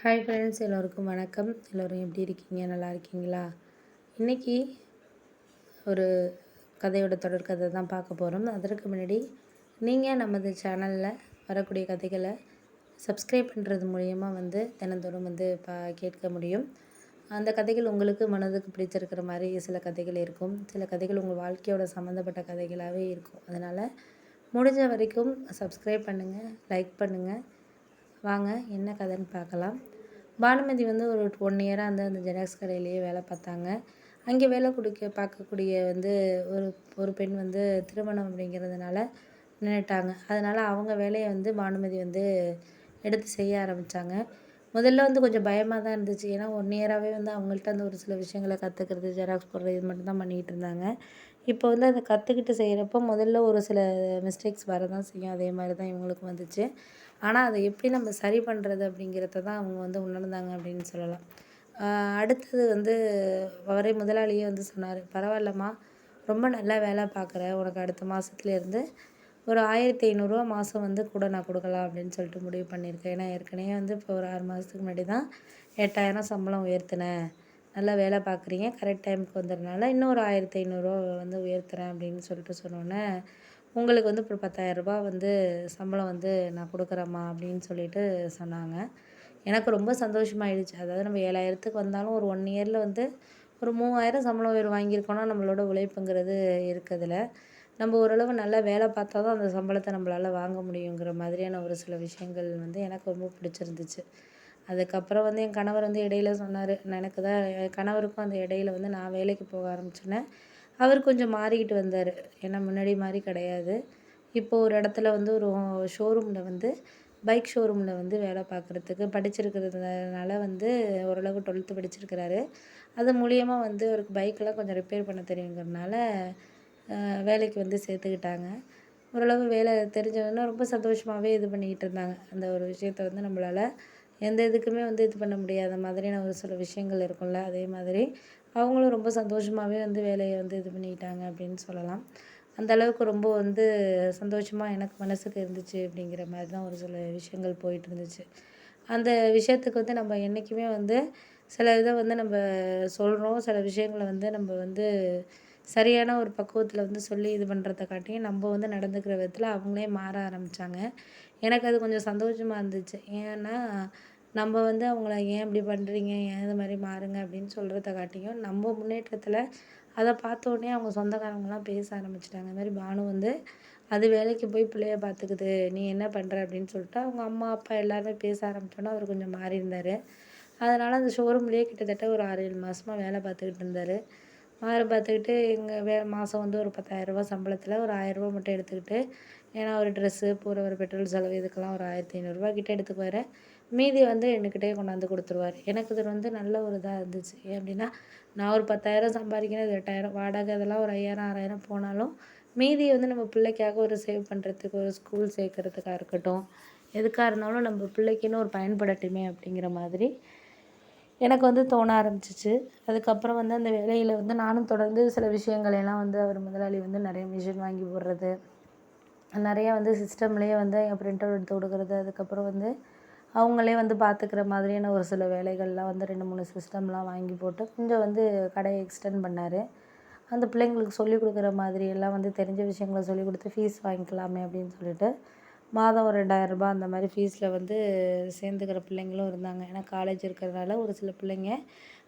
Hi friends, எல்லோருக்கும் வணக்கம். எல்லோரும் எப்படி இருக்கீங்க? நல்லா இருக்கீங்களா? இன்றைக்கி ஒரு கதையோட தொடர்கதை தான் பார்க்க போகிறோம். அதற்கு முன்னாடி நீங்கள் நமது சேனலில் வரக்கூடிய கதைகளை சப்ஸ்கிரைப் பண்ணுறது மூலயமா தினந்தோறும் கேட்க முடியும். அந்த கதைகள் உங்களுக்கு மனதுக்கு பிடிச்சிருக்கிற மாதிரி சில கதைகள் இருக்கும். சில கதைகள் உங்கள் வாழ்க்கையோட சம்மந்தப்பட்ட கதைகளாகவே இருக்கும். அதனால் முடிஞ்ச வரைக்கும் சப்ஸ்கிரைப் பண்ணுங்கள், லைக் பண்ணுங்கள். வாங்க என்ன கதைன்னு பார்க்கலாம். பானுமதி ஒரு 1 இயராக அந்த ஜெராக்ஸ் கடையிலேயே வேலை பார்த்தாங்க. அங்கே வேலை பார்க்கக்கூடிய ஒரு ஒரு பெண் திருமணம் அப்படிங்கிறதுனால நின்றுட்டாங்க. அதனால் அவங்க வேலையை பானுமதி எடுத்து செய்ய ஆரம்பித்தாங்க. முதல்ல கொஞ்சம் பயமாக தான் இருந்துச்சு. ஏன்னா 1 இயராகவே அவங்கள்ட்ட ஒரு சில விஷயங்களை கற்றுக்கிறது, ஜெராக்ஸ் போடுறது இது மட்டும் தான் பண்ணிகிட்டு இருந்தாங்க. இப்போ அதை கற்றுக்கிட்டு செய்கிறப்போ முதல்ல ஒரு சில மிஸ்டேக்ஸ் வர தான் செய்யும். அதே மாதிரி தான் இவங்களுக்கும் வந்துச்சு. ஆனால் அதை எப்படி நம்ம சரி பண்ணுறது அப்படிங்கிறத தான் அவங்க உணர்ந்தாங்க அப்படின்னு சொல்லலாம். அடுத்தது அவரே முதலாளியே சொன்னார், "பரவாயில்லம்மா, ரொம்ப நல்லா வேலை பார்க்குற. உனக்கு அடுத்த மாதத்துலேருந்து ஒரு 1500 மாதம் கூட நான் கொடுக்கலாம் அப்படின்னு சொல்லிட்டு முடிவு பண்ணியிருக்கேன். ஏன்னா ஏற்கனவே இப்போ ஒரு 6 மாதத்துக்கு முன்னாடி தான் 8000 சம்பளம் உயர்த்தினேன். நல்லா வேலை பார்க்குறீங்க, கரெக்ட் டைமுக்கு வந்துடுறனால இன்னும் ஒரு 1500 உயர்த்துறேன் அப்படின்னு சொல்லிட்டு சொன்னோன்னே, உங்களுக்கு இப்போ 10,000 சம்பளம் நான் கொடுக்குறேம்மா அப்படின்னு சொல்லிட்டு சொன்னாங்க. எனக்கு ரொம்ப சந்தோஷமாயிடுச்சு. அதாவது நம்ம 7,000க்கு வந்தாலும் ஒரு 1 இயரில் ஒரு 3000 சம்பளம் உயர்வு வாங்கியிருக்கோன்னா நம்மளோட உழைப்புங்கிறது இருக்குதுல. நம்ம ஓரளவு நல்லா வேலை பார்த்தா தான் அந்த சம்பளத்தை நம்மளால் வாங்க முடியுங்கிற மாதிரியான ஒரு சில விஷயங்கள் எனக்கு ரொம்ப பிடிச்சிருந்துச்சு. அதுக்கப்புறம் என் கணவர் இடையில சொன்னார். எனக்கு தான் என் கணவருக்கும் அந்த இடையில நான் வேலைக்கு போக ஆரம்பிச்சோன்னே அவர் கொஞ்சம் மாறிக்கிட்டு வந்தார். ஏன்னா முன்னாடி மாதிரி கிடையாது. இப்போ ஒரு இடத்துல ஒரு ஷோரூமில் பைக் ஷோரூமில் வேலை பார்க்குறதுக்கு படிச்சிருக்கிறதுனால ஓரளவு 12th படிச்சிருக்கிறாரு. அது மூலியமாக அவருக்கு பைக்கெலாம் கொஞ்சம் ரிப்பேர் பண்ண தெரியுங்கிறனால வேலைக்கு சேர்த்துக்கிட்டாங்க. ஓரளவு வேலை தெரிஞ்சவொன்னே ரொம்ப சந்தோஷமாகவே இது பண்ணிக்கிட்டு இருந்தாங்க. அந்த ஒரு விஷயத்த நம்மளால் எந்த இதுக்குமே இது பண்ண முடியாத மாதிரியான ஒரு சில விஷயங்கள் இருக்கும்ல, அதே மாதிரி அவங்களும் ரொம்ப சந்தோஷமாகவே வேலையை இது பண்ணிக்கிட்டாங்க அப்படின்னு சொல்லலாம். அந்த அளவுக்கு ரொம்ப சந்தோஷமாக எனக்கு மனசுக்கு இருந்துச்சு அப்படிங்கிற மாதிரி தான் ஒரு சில விஷயங்கள் போயிட்டு இருந்துச்சு. அந்த விஷயத்துக்கு நம்ம என்றைக்குமே சில இதை நம்ம சொல்கிறோம். சில விஷயங்கள நம்ம சரியான ஒரு பக்குவத்தில் சொல்லி இது பண்ணுறத காட்டியும் நம்ம நடந்துக்கிற விதத்தில் அவங்களே மாற ஆரம்பித்தாங்க. எனக்கு அது கொஞ்சம் சந்தோஷமாக இருந்துச்சு. ஏன்னா நம்ம அவங்கள "ஏன் இப்படி பண்ணுறீங்க? ஏன் இது மாதிரி மாறுங்க" அப்படின்னு சொல்கிறத காட்டியும் நம்ம முன்னேற்றத்தில் அதை பார்த்தோன்னே அவங்க சொந்தக்காரங்கலாம் பேச ஆரம்பிச்சிட்டாங்க. இது மாதிரி பானு அது வேலைக்கு போய் பிள்ளைய பார்த்துக்குது, நீ என்ன பண்ணுற அப்படின்னு சொல்லிட்டு அவங்க அம்மா அப்பா எல்லாருமே பேச ஆரம்பித்தோன்னே அவர் கொஞ்சம் மாறியிருந்தார். அதனால் அந்த ஷோரூம்லேயே கிட்டத்தட்ட ஒரு 6, 7 மாதமாக வேலை பார்த்துக்கிட்டு இருந்தார். வேலை பார்த்துக்கிட்டு எங்கள் மாதம் ஒரு 10,000 சம்பளத்தில் ஒரு 1000 மட்டும் எடுத்துக்கிட்டு, ஏன்னா ஒரு ட்ரெஸ்ஸு போகிற ஒரு பெட்ரோல் செலவு இதுக்கெல்லாம் ஒரு 1500 கிட்ட எடுத்துக்குவார். மீதி என்கிட்டயே கொண்டாந்து கொடுத்துருவார். எனக்கு இது நல்ல ஒரு இதாக இருந்துச்சு. ஏன் அப்படின்னா நான் ஒரு 10,000 சம்பாதிக்கிறேன், இது 8,000 வாடகை அதெல்லாம் ஒரு 5,000 6,000 போனாலும் மீதி நம்ம பிள்ளைக்காக ஒரு சேவ் பண்ணுறதுக்கு, ஒரு ஸ்கூல் சேர்க்கறதுக்காக இருக்கட்டும், எதுக்காக இருந்தாலும் நம்ம பிள்ளைக்குன்னு ஒரு பயன்படட்டுமே அப்படிங்கிற மாதிரி எனக்கு தோண ஆரம்பிச்சிச்சு. அதுக்கப்புறம் அந்த வேலையில் நானும் தொடர்ந்து சில விஷயங்கள் எல்லாம் அவர் முதலாளி நிறைய மிஷின் வாங்கி போடுறது, நிறையா சிஸ்டம்லேயே என் பிரிண்ட் அவுட் எடுத்து கொடுக்குறது, அதுக்கப்புறம் அவங்களே பார்த்துக்கிற மாதிரியான ஒரு சில வேலைகள்லாம் 2, 3 சிஸ்டம்லாம் வாங்கி போட்டு கொஞ்சம் கடையை எக்ஸ்டெண்ட் பண்ணார். அந்த பிள்ளைங்களுக்கு சொல்லிக் கொடுக்குற மாதிரி எல்லாம் தெரிஞ்ச விஷயங்கள சொல்லிக் கொடுத்து ஃபீஸ் வாங்கிக்கலாமே அப்படின்னு சொல்லிட்டு மாதம் ஒரு 2,000 அந்த மாதிரி ஃபீஸில் சேர்ந்துக்கிற பிள்ளைங்களும் இருந்தாங்க. ஏன்னா காலேஜ் இருக்கிறதுனால ஒரு சில பிள்ளைங்க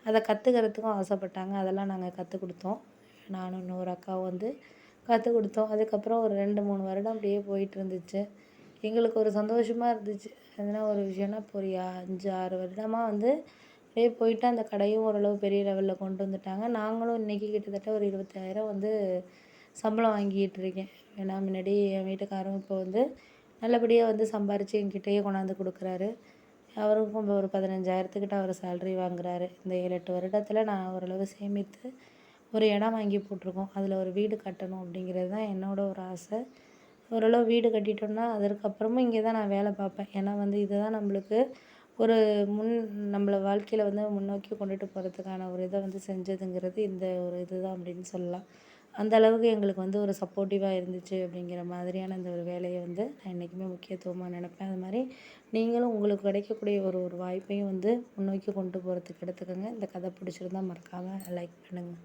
அதை கற்றுக்கிறதுக்கும் ஆசைப்பட்டாங்க. அதெல்லாம் நாங்கள் கற்றுக் கொடுத்தோம். நானும் இன்னொரு அக்காவும் கற்றுக் கொடுத்தோம். அதுக்கப்புறம் ஒரு 2, 3 வருடம் அப்படியே போயிட்டு இருந்துச்சு. எங்களுக்கு ஒரு சந்தோஷமாக இருந்துச்சு. எதுனா ஒரு விஷயம்னா இப்போ ஒரு 5, 6 வருடமாக அப்படியே போயிட்டு அந்த கடையும் ஓரளவு பெரிய லெவலில் கொண்டு வந்துட்டாங்க. நாங்களும் இன்றைக்கி கிட்டத்தட்ட ஒரு 25,000 சம்பளம் வாங்கிட்டு இருக்கேன். ஏன்னா முன்னாடி என் வீட்டுக்காரரும் இப்போ நல்லபடியாக சம்பாரித்து என்கிட்டயே கொண்டாந்து கொடுக்குறாரு. அவருக்கும் இப்போ ஒரு 15,000 அவர் சேலரி வாங்குறாரு. இந்த 7, 8 வருடத்தில் நான் ஓரளவு சேமித்து ஒரு இடம் வாங்கி போட்டிருக்கோம். அதில் ஒரு வீடு கட்டணும் அப்படிங்கிறது தான் என்னோட ஒரு ஆசை. ஓரளவு வீடு கட்டிட்டோம்னா அதற்கப்புறமும் இங்கே தான் நான் வேலை பார்ப்பேன். ஏன்னா இதுதான் நம்மளுக்கு ஒரு நம்மள வாழ்க்கையில் முன்னோக்கி கொண்டுட்டு போகிறதுக்கான ஒரு இதை செஞ்சதுங்கிறது இந்த ஒரு இதுதான் அப்படின்னு சொல்லலாம். அந்த அளவுக்கு எங்களுக்கு வந்து ஒரு சப்போர்ட்டிவாக இருந்துச்சு அப்படிங்கிற மாதிரியான இந்த ஒரு வேலையை வந்து நான் என்றைக்குமே முக்கியத்துவமாக நினைப்பேன். அது மாதிரி நீங்களும் உங்களுக்கு கிடைக்கக்கூடிய ஒரு ஒரு வாய்ப்பையும் வந்து முன்னோக்கி கொண்டு போகிறதுக்கு எடுத்துக்கோங்க. இந்த கதை பிடிச்சிருந்தா மறக்காமல் லைக் பண்ணுங்கள்.